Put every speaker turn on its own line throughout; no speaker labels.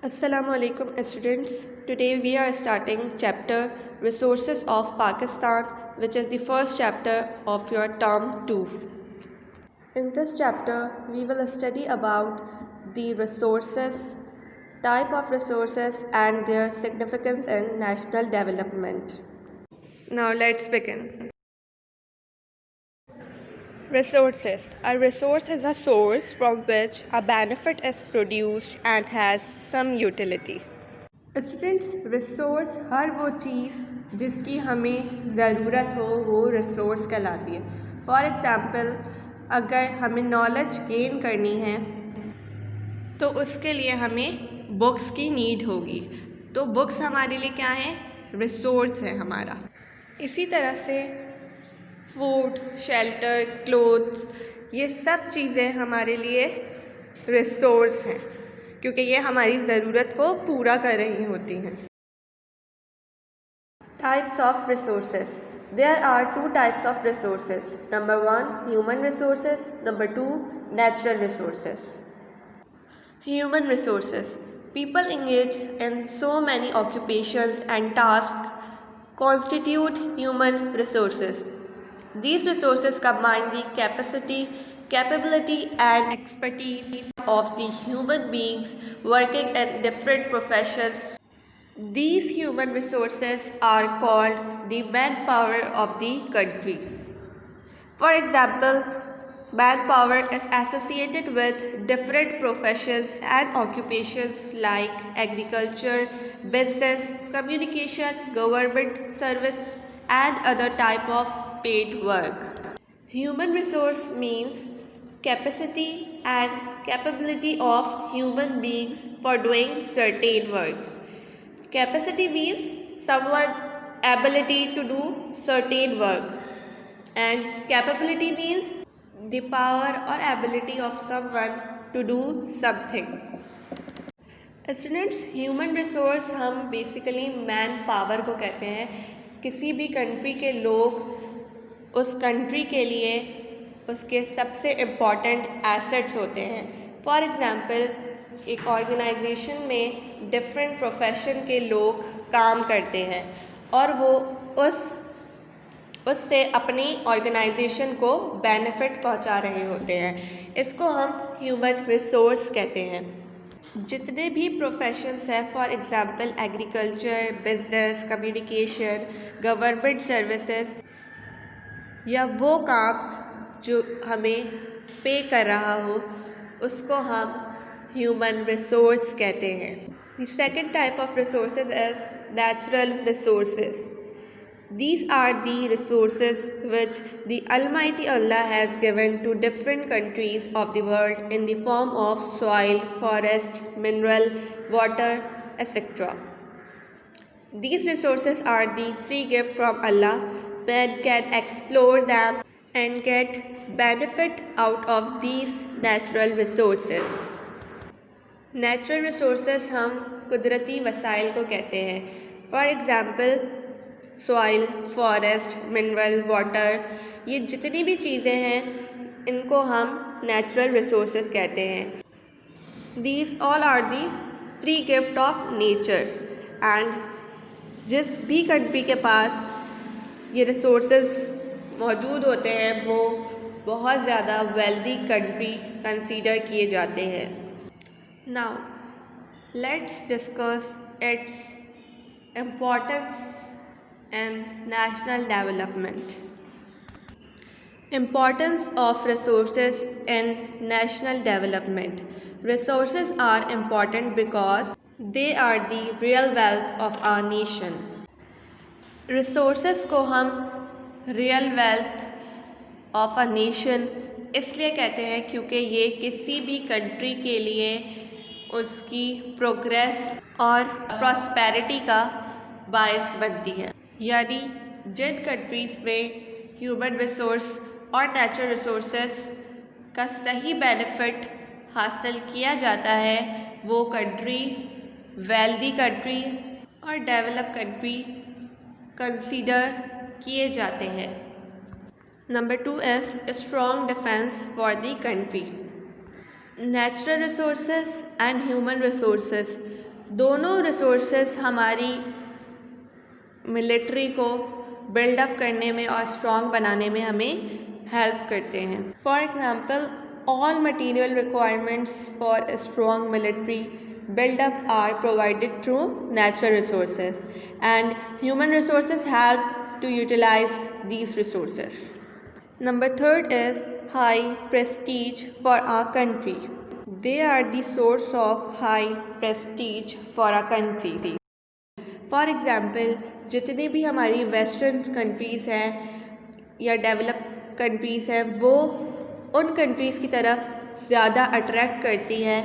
Assalamu alaikum students. Today we are starting chapter Resources of Pakistan, which is the first chapter of your term 2. In this chapter we will study about the resources, type of resources and their significance in national development. Now let's begin. Resources. A resource is a source from which a benefit is produced and has some utility. Students, resource हर वो चीज़ जिसकी हमें ज़रूरत हो वो resource कहलाती है। फॉर एग्ज़ाम्पल, अगर हमें नॉलेज गेन करनी है तो उसके लिए हमें बुक्स की नीड होगी, तो बुक्स हमारे लिए क्या है? रिसोर्स है हमारा। इसी तरह से फूड, शेल्टर, क्लोथ्स, ये सब चीज़ें हमारे लिए रिसोर्स हैं क्योंकि ये हमारी ज़रूरत को पूरा कर रही होती हैं। Types of resources. There are two types of resources. Number 1, human resources. Number 2, natural resources. Human resources. People engage in so many occupations and tasks constitute human resources. These resources combine the capability and expertise of the human beings working in different professions. These human resources are called the manpower of the country. For example, manpower is associated with different professions and occupations like agriculture, business, communication, government service, and other type of paid work. Human resource means capacity and capability of human beings for doing certain works. Capacity means someone ability to do certain work, and capability means the power or ability of someone to do something. Students, human resource हम basically man power को कहते हैं। किसी भी country के लोग उस country के लिए उसके सबसे इम्पॉर्टेंट एसेट्स होते हैं। फॉर एग्ज़ाम्पल, एक ऑर्गेनाइजेशन में डिफरेंट प्रोफेशन के लोग काम करते हैं और वो उससे अपनी ऑर्गेनाइजेशन को बेनिफिट पहुंचा रहे होते हैं। इसको हम ह्यूमन रिसोर्स कहते हैं। जितने भी प्रोफेशंस हैं, for example agriculture, business, communication, government services, या वो काम जो हमें पे कर रहा हो उसको हम ह्यूमन रिसोर्स कहते हैं। The second type of resources is natural resources. These are the resources which the Almighty Allah has given to different countries of the world in the form of soil, forest, mineral, water, etc. These resources are the free gift from Allah. Man can explore them and get benefit out of these natural resources. Natural resources हम कुदरती वसाइल को कहते हैं। For example, soil, forest, mineral, water, ये जितनी भी चीज़ें हैं इनको हम नेचुरल रिसोर्सेज कहते हैं। These all are the free gift of nature, and जिस भी कंट्री के पास ये रिसोर्सेज मौजूद होते हैं वो बहुत ज़्यादा वेल्दी कंट्री कंसीडर किए जाते हैं। Now let's discuss its importance and national development. Importance of resources in national development. Resources are important because they are the real wealth of our nation. Resources को हम real wealth of a nation इसलिए कहते हैं क्योंकि ये किसी भी country के लिए उसकी प्रोग्रेस और प्रॉस्पेरिटी का बायस बनती है। यानी जिन कंट्रीज़ में ह्यूमन रिसोर्स और नेचुरल रिसोर्सेस का सही बेनिफिट हासिल किया जाता है वो कंट्री वेल्दी कंट्री और डेवलप कंट्री कंसीडर किए जाते हैं। Number 2 is strong defence for the country. Natural resources and human resources दोनों रिसोर्सेज हमारी मिलिट्री को बिल्डअप करने में और स्ट्रॉन्ग बनाने में हमें हेल्प करते हैं। For example, all material requirements for a strong military build-up are provided through natural resources, and human resources help to utilize these resources. Number third is high prestige for our country. They are the source of high prestige for our country. For example, जितनी भी हमारी western countries हैं या develop countries हैं, वो उन countries की तरफ ज़्यादा अट्रैक्ट करती है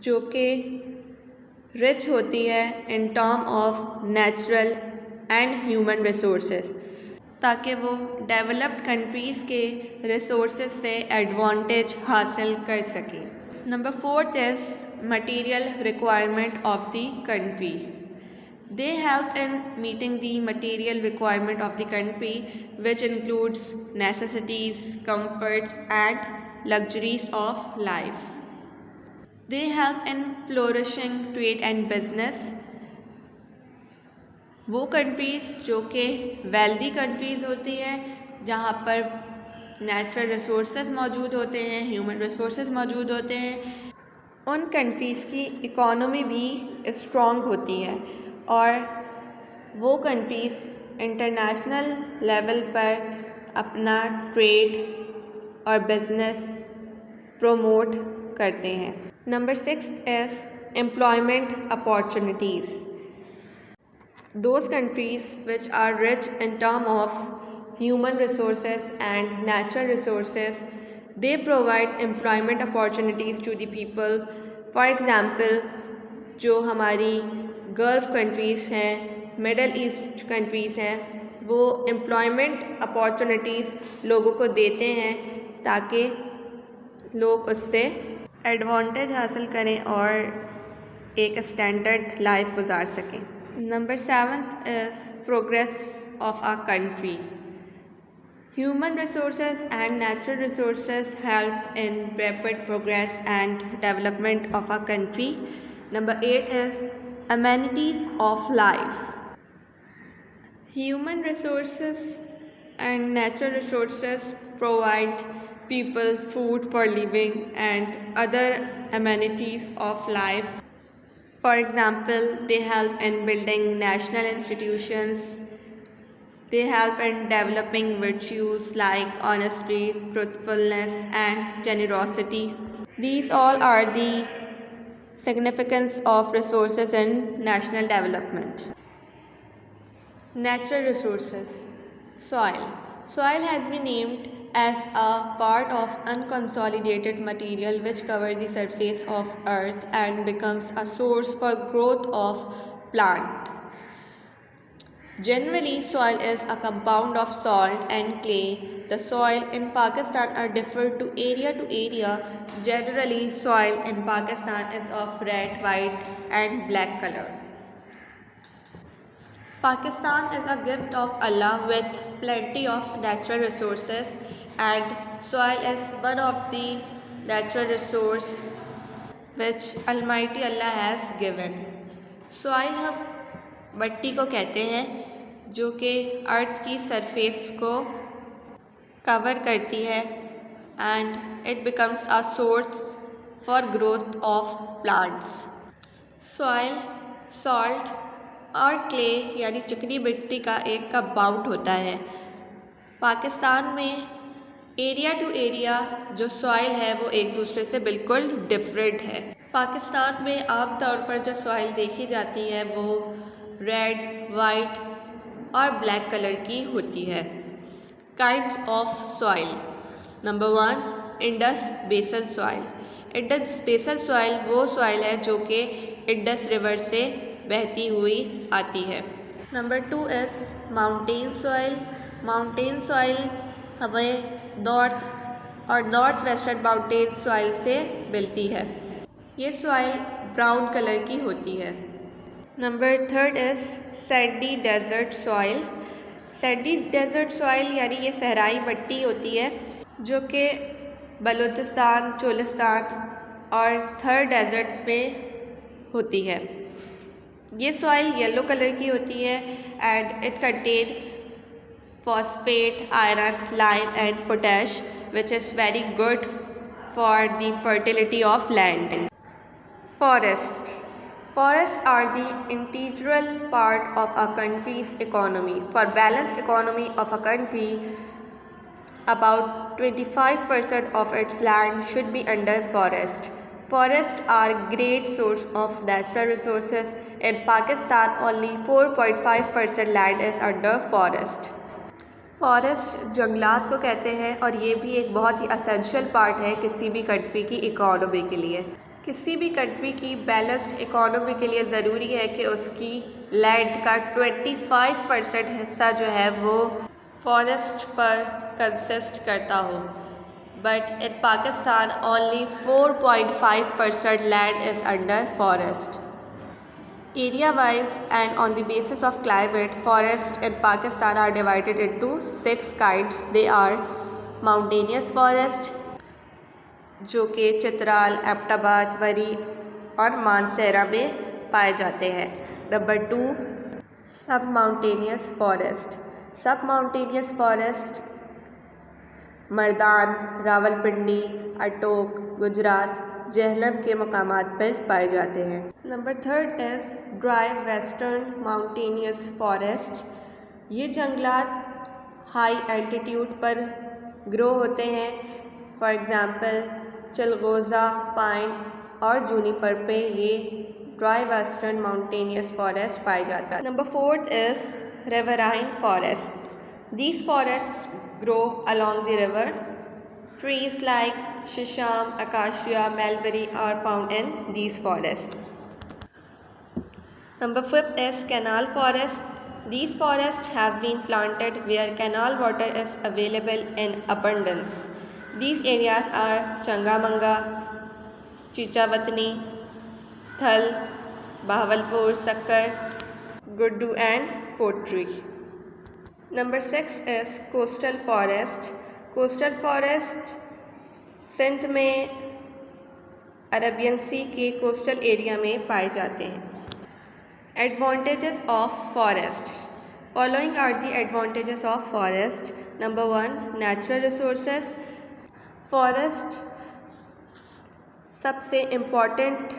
जो कि रिच होती है in term of natural and human resources, ताकि वो डेवलप्ड कंट्रीज़ के रिसोर्सेज से एडवांटेज हासिल कर सकें। Number fourth is material requirement of the country. They help in meeting the material requirement of the country, which includes necessities, comforts, and luxuries of life. They help in flourishing trade and business. वो countries जो कि wealthy countries होती हैं, जहाँ पर natural resources मौजूद होते हैं, ह्यूमन रिसोर्सेज मौजूद होते हैं, उन कंट्रीज़ की इकॉनमी भी स्ट्रॉन्ग होती है और वो कंट्रीज़ इंटरनेशनल लेवल पर अपना ट्रेड और बिजनेस प्रमोट करते हैं। Number six is employment opportunities. Those countries which are rich in terms of human resources and natural resources, they provide employment opportunities to the people. For example, जो हमारी gulf countries हैं, middle east countries हैं, वो employment opportunities लोगों को देते हैं ताकि लोग उससे एडवांटेज हासिल करें और एक स्टैंडर्ड लाइफ गुजार सकें. Number seventh is progress of our country. Human resources and natural resources help in rapid progress and development of our country. Number 8 is amenities of life. Human resources and natural resources provide people food for living and other amenities of life. For example, they help in building national institutions. They help in developing virtues like honesty, truthfulness, and generosity. These all are the significance of resources in national development. Natural resources. Soil. Soil has been named as a part of unconsolidated material which covers the surface of earth and becomes a source for growth of plant. Generally, soil is a compound of salt and clay. The soil in Pakistan are different to area. Generally, soil in Pakistan is of red, white, and black color. Pakistan is a gift of Allah with plenty of natural resources, and soil is one of the natural resource which Almighty Allah has given. Soil हम मिट्टी को कहते हैं जो कि अर्थ की surface को cover करती है and it becomes a source for growth of plants. Soil, salt और क्ले यानी चिकनी मिट्टी का एक कंपाउंड होता है. पाकिस्तान में एरिया टू एरिया जो सॉइल है वो एक दूसरे से बिल्कुल डिफरेंट है. पाकिस्तान में आमतौर पर जो सॉइल देखी जाती है वो रेड, वाइट और ब्लैक कलर की होती है. Kinds of soil. Number 1, Indus basin soil. Indus basin soil वो सॉइल है जो कि इंडस रिवर से बहती हुई आती है. Number 2 is mountain soil. Mountain soil हमें नॉर्थ और नॉर्थ वेस्टर्न माउंटेन सॉइल से मिलती है. ये सॉइल ब्राउन कलर की होती है. Number 3 is sandy desert soil. Sandy desert soil यानी ये सहराई मिट्टी होती है जो कि बलूचिस्तान, चोलिस्तान और थर डेजर्ट में होती है। ये सॉइल येलो कलर की होती है and it contain phosphate, iron, lime and potash, which is very good for the fertility of land. Forests. Forests are the integral part of a country's economy. For balanced economy of a country, about 25% of its land should be under forest. Forests are great source of natural resources. In Pakistan, only 4.5% land is under forest. Forest जंगलात को कहते हैं और ये भी एक बहुत ही essential part है किसी भी कंट्री की इकोनॉमी के लिए। किसी भी कंट्री की बैलेंस्ड इकोनॉमी के लिए ज़रूरी है कि उसकी लैंड का 25% हिस्सा जो है वो फॉरेस्ट पर कंसिस्ट करता हो, but in Pakistan only 4.5% land is under forest. Area wise and on the basis of climate, forests in Pakistan are divided into 6 kinds. They are mountainous forest, जो कि चित्राल, एबटाबाद, वरी और मानसेरा में पाए जाते हैं। नंबर 2, सब माउंटेनियस फॉरेस्ट। सब माउंटेनियस फॉरेस्ट मर्दान, रावलपिंडी, अटोक, गुजरात, जहलम के मकामात पर पाए जाते हैं। Number 3 is dry western mountainous forest. ये जंगलात हाई एल्टीट्यूड पर ग्रो होते हैं। फॉर एग्ज़ाम्पल चिलगोज़ा, पाइन और जूनिपर पे ये ड्राई वेस्टर्न माउंटेनियस फॉरेस्ट पाए जाता है। Number 4 is riverine forest. These forests grow along the river. Trees like shisham, acacia, mulberry are found in these forests. Number 5 is canal forest. These forests have been planted where canal water is available in abundance. These areas are Changamanga, Chichawatni, Thal, Bahawalpur, Sakkar, Guddu and Kotri. Number 6 is coastal forest. Coastal forest Sindh में Arabian सी के coastal area में पाए जाते हैं। Advantages of forest. Following are the advantages of forest. Number 1, natural resources. Forest सबसे important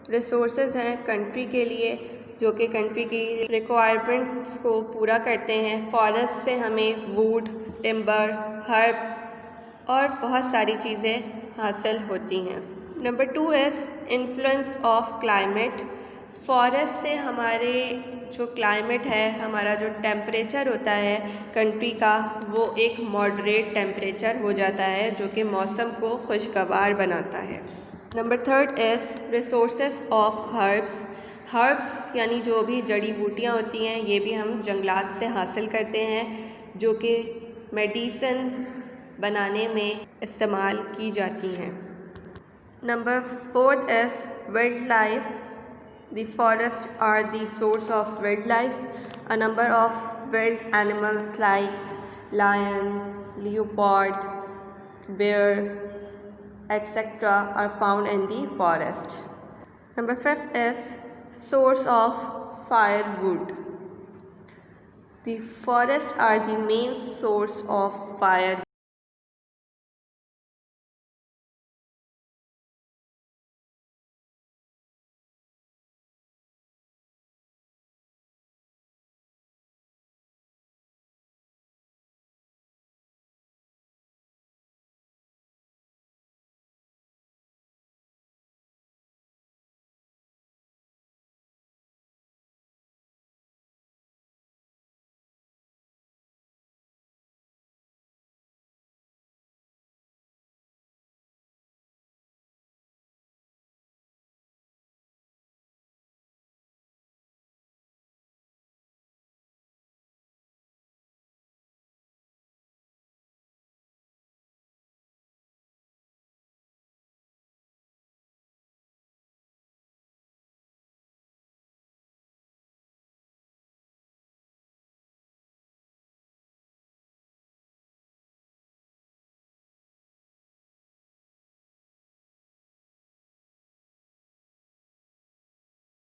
resources हैं country के लिए, जो कि कंट्री की रिक्वायरमेंट्स को पूरा करते हैं। फॉरेस्ट से हमें वुड, टिम्बर, हर्ब्स और बहुत सारी चीज़ें हासिल होती हैं। Number 2 is influence of climate. Forest से हमारे जो क्लाइमेट है, हमारा जो टेम्परेचर होता है कंट्री का, वो एक मॉडरेट टेम्परेचर हो जाता है, जो कि मौसम को खुशगवार बनाता है। Number 3 is resources of herbs. Herbs यानी जो भी जड़ी बूटियाँ होती हैं, ये भी हम जंगलात से हासिल करते हैं, जो कि मेडिसिन बनाने में इस्तेमाल की जाती हैं। Number 4 is wild life. The forest are the source of wild life. A number of wild animals like lion, leopard, bear, etc. are found in the forest. Number 5 is source of firewood. The forests are the main source of firewood.